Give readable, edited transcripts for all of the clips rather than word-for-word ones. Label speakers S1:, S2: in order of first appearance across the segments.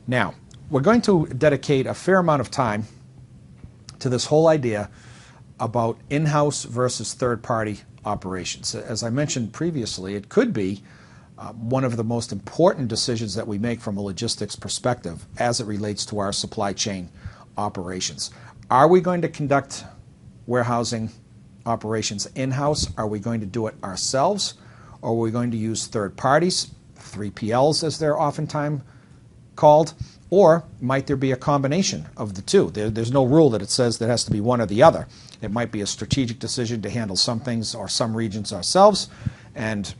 S1: Now, we're going to dedicate a fair amount of time to this whole idea about in-house versus third-party operations. As I mentioned previously, it could be one of the most important decisions that we make from a logistics perspective as it relates to our supply chain operations. Are we going to conduct warehousing operations in-house? Are we going to do it ourselves? Or are we going to use third parties, 3PLs as they're oftentimes called? Or might there be a combination of the two? There's no rule that it says there has to be one or the other. It might be a strategic decision to handle some things or some regions ourselves and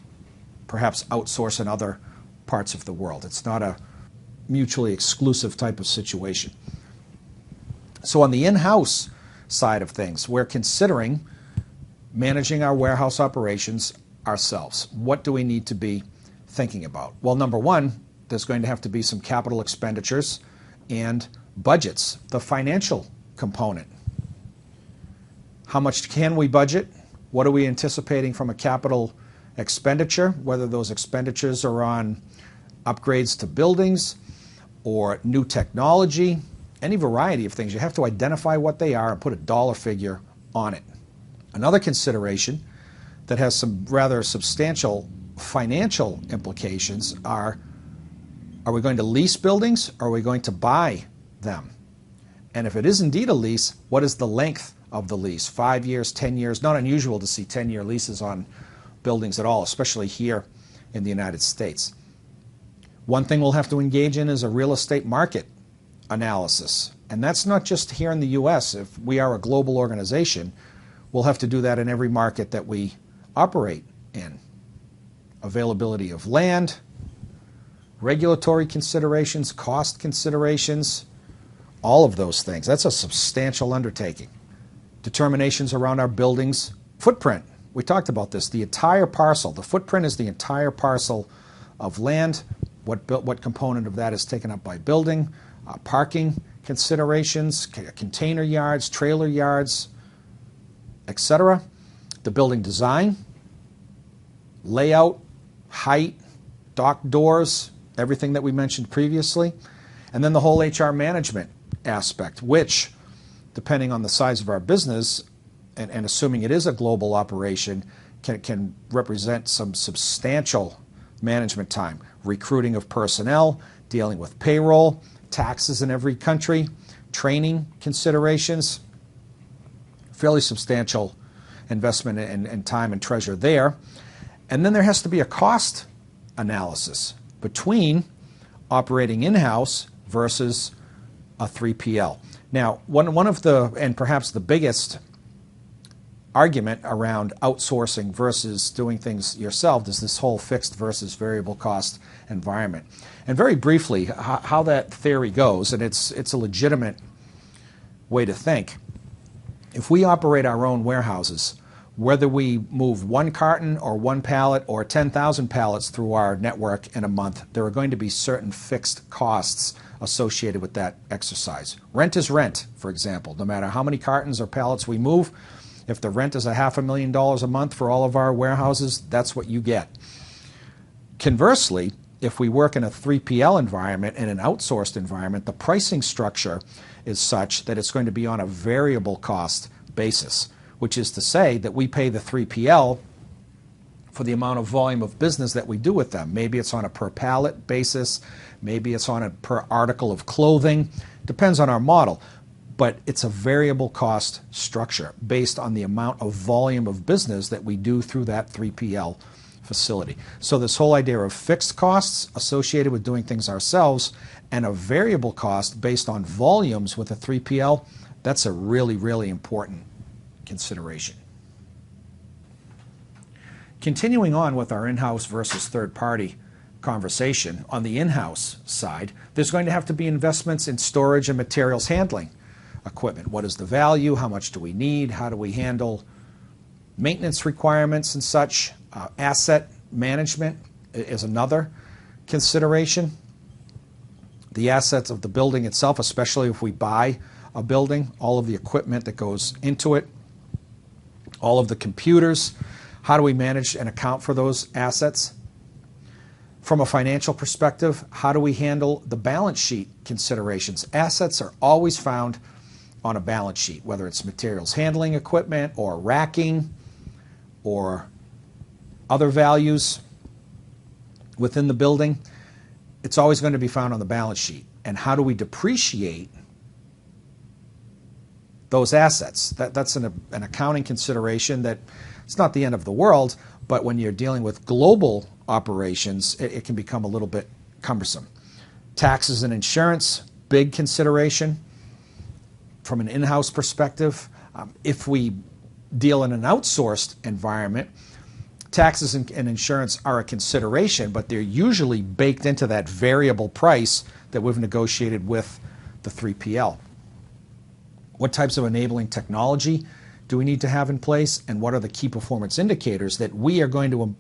S1: perhaps outsource in other parts of the world. It's not a mutually exclusive type of situation. So on the in-house side of things, we're considering managing our warehouse operations ourselves. What do we need to be thinking about? Well, number one, there's going to have to be some capital expenditures and budgets, the financial component. How much can we budget? What are we anticipating from a capital expenditure, whether those expenditures are on upgrades to buildings or new technology, any variety of things. You have to identify what they are and put a dollar figure on it. Another consideration that has some rather substantial financial implications are we going to lease buildings or are we going to buy them? And if it is indeed a lease, what is the length of the lease? 5 years, 10 years? Not unusual to see 10-year leases on buildings at all, especially here in the United States. One thing we'll have to engage in is a real estate market analysis. And that's not just here in the U.S. If we are a global organization, we'll have to do that in every market that we operate in. Availability of land, regulatory considerations, cost considerations, all of those things. That's a substantial undertaking. Determinations around our buildings' footprint. We talked about this. The entire parcel, the footprint is the entire parcel of land. What component of that is taken up by building, parking considerations, container yards, trailer yards, etc. The building design, layout, height, dock doors, everything that we mentioned previously. And then the whole HR management aspect, which, depending on the size of our business, and assuming it is a global operation, can represent some substantial management time. Recruiting of personnel, dealing with payroll, taxes in every country, training considerations, fairly substantial investment in time and treasure there. And then there has to be a cost analysis between operating in-house versus a 3PL. Now, one of the, and perhaps the biggest argument around outsourcing versus doing things yourself is this whole fixed versus variable cost environment. And very briefly, how that theory goes, and it's a legitimate way to think. If we operate our own warehouses, whether we move one carton or one pallet or 10,000 pallets through our network in a month, there are going to be certain fixed costs associated with that exercise. Rent is rent, for example. No matter how many cartons or pallets we move, if the rent is $500,000 a month for all of our warehouses, that's what you get. Conversely, if we work in a 3PL environment and an outsourced environment, the pricing structure is such that it's going to be on a variable cost basis, which is to say that we pay the 3PL for the amount of volume of business that we do with them. Maybe it's on a per pallet basis, maybe it's on a per article of clothing, depends on our model. But it's a variable cost structure based on the amount of volume of business that we do through that 3PL facility. So this whole idea of fixed costs associated with doing things ourselves and a variable cost based on volumes with a 3PL, that's a really, really important consideration. Continuing on with our in-house versus third-party conversation, on the in-house side, there's going to have to be investments in storage and materials handling equipment. What is the value? How much do we need? How do we handle maintenance requirements and such? Asset management is another consideration. The assets of the building itself, especially if we buy a building, all of the equipment that goes into it, all of the computers, how do we manage and account for those assets? From a financial perspective, how do we handle the balance sheet considerations? Assets are always found on a balance sheet, whether it's materials handling equipment or racking or other values within the building. It's always going to be found on the balance sheet. And how do we depreciate those assets? That's an accounting consideration that it's not the end of the world, but when you're dealing with global operations, it can become a little bit cumbersome. Taxes and insurance, big consideration from an in-house perspective. If we deal in an outsourced environment, taxes and insurance are a consideration, but they're usually baked into that variable price that we've negotiated with the 3PL. What types of enabling technology do we need to have in place, and what are the key performance indicators that we are going to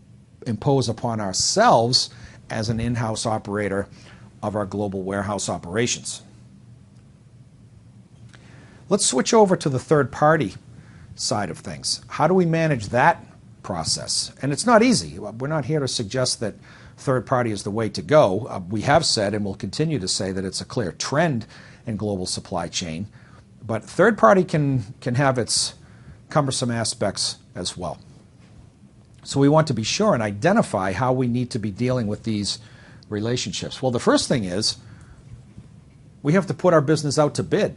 S1: impose upon ourselves as an in-house operator of our global warehouse operations? Let's switch over to the third-party side of things. How do we manage that process? And it's not easy. We're not here to suggest that third-party is the way to go. We have said and will continue to say that it's a clear trend in global supply chain, but third-party can have its cumbersome aspects as well. So we want to be sure and identify how we need to be dealing with these relationships. Well, the first thing is we have to put our business out to bid.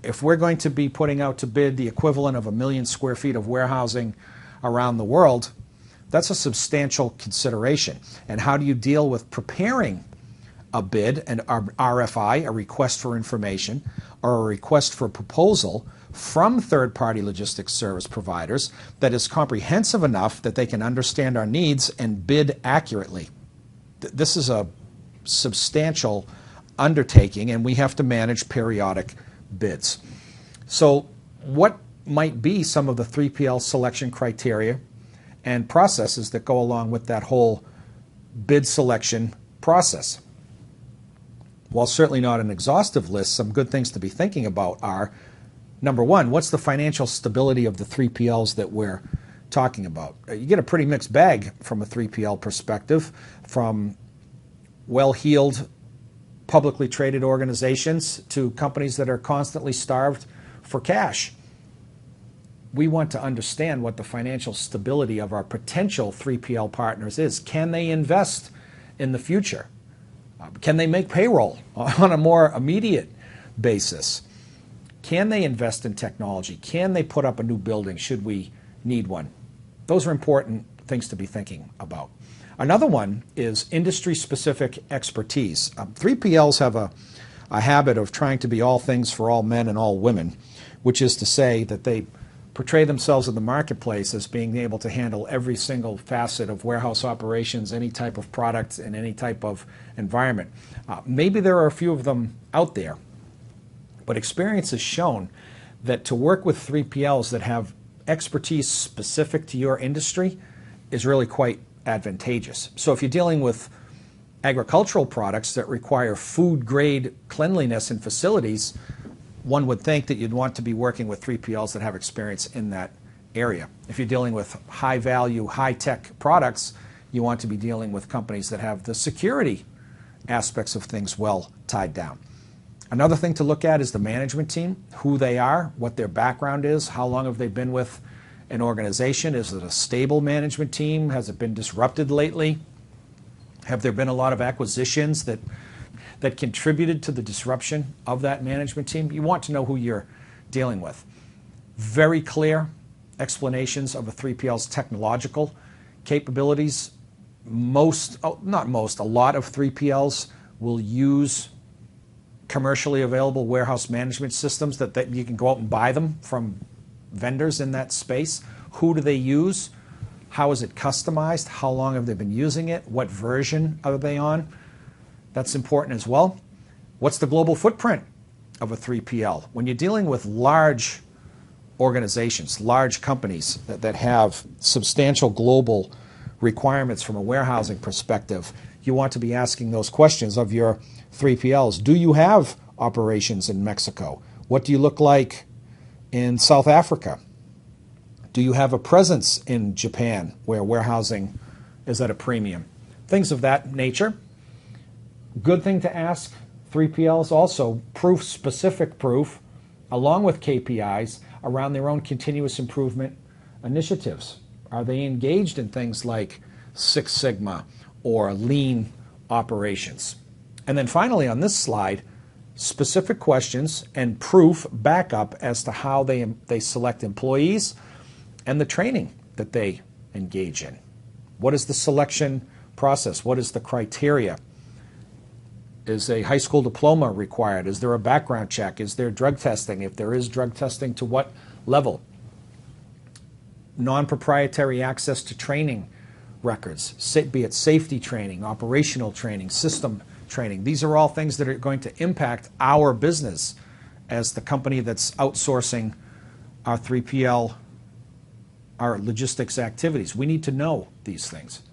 S1: If we're going to be putting out to bid the equivalent of 1 million square feet of warehousing around the world, that's a substantial consideration. And how do you deal with preparing a bid, an RFI, a request for information, or a request for proposal from third-party logistics service providers that is comprehensive enough that they can understand our needs and bid accurately? This is a substantial undertaking, and we have to manage periodic bids. So what might be some of the 3PL selection criteria and processes that go along with that whole bid selection process? While certainly not an exhaustive list, some good things to be thinking about are, number one, what's the financial stability of the 3PLs that we're talking about? You get a pretty mixed bag from a 3PL perspective, from well-heeled, publicly traded organizations to companies that are constantly starved for cash. We want to understand what the financial stability of our potential 3PL partners is. Can they invest in the future? Can they make payroll on a more immediate basis? Can they invest in technology? Can they put up a new building should we need one? Those are important things to be thinking about. Another one is industry-specific expertise. 3PLs have a habit of trying to be all things for all men and all women, which is to say that they portray themselves in the marketplace as being able to handle every single facet of warehouse operations, any type of product, in any type of environment. Maybe there are a few of them out there, but experience has shown that to work with 3PLs that have expertise specific to your industry is really quite advantageous. So if you're dealing with agricultural products that require food-grade cleanliness in facilities, one would think that you'd want to be working with 3PLs that have experience in that area. If you're dealing with high-value, high-tech products, you want to be dealing with companies that have the security aspects of things well tied down. Another thing to look at is the management team, who they are, what their background is, how long have they been with an organization. Is it a stable management team? Has it been disrupted lately? Have there been a lot of acquisitions that contributed to the disruption of that management team? You want to know who you're dealing with. Very clear explanations of a 3PL's technological capabilities. A lot of 3PLs will use commercially available warehouse management systems that you can go out and buy them from vendors in that space. Who do they use? How is it customized? How long have they been using it? What version are they on? That's important as well. What's the global footprint of a 3PL? When you're dealing with large organizations, large companies that have substantial global requirements from a warehousing perspective, you want to be asking those questions of your 3PLs. Do you have operations in Mexico? What do you look like in South Africa? Do you have a presence in Japan where warehousing is at a premium? things of that nature. Good thing to ask 3PLs also proof, specific proof, along with KPIs around their own continuous improvement initiatives. Are they engaged in things like Six Sigma or lean operations? And then finally on this slide, specific questions and proof backup as to how they select employees and the training that they engage in. What is the selection process? What is the criteria? Is a high school diploma required? Is there a background check? Is there drug testing? If there is drug testing, to what level? Non-proprietary access to training records, be it safety training, operational training, system training. These are all things that are going to impact our business as the company that's outsourcing our 3PL, our logistics activities. We need to know these things.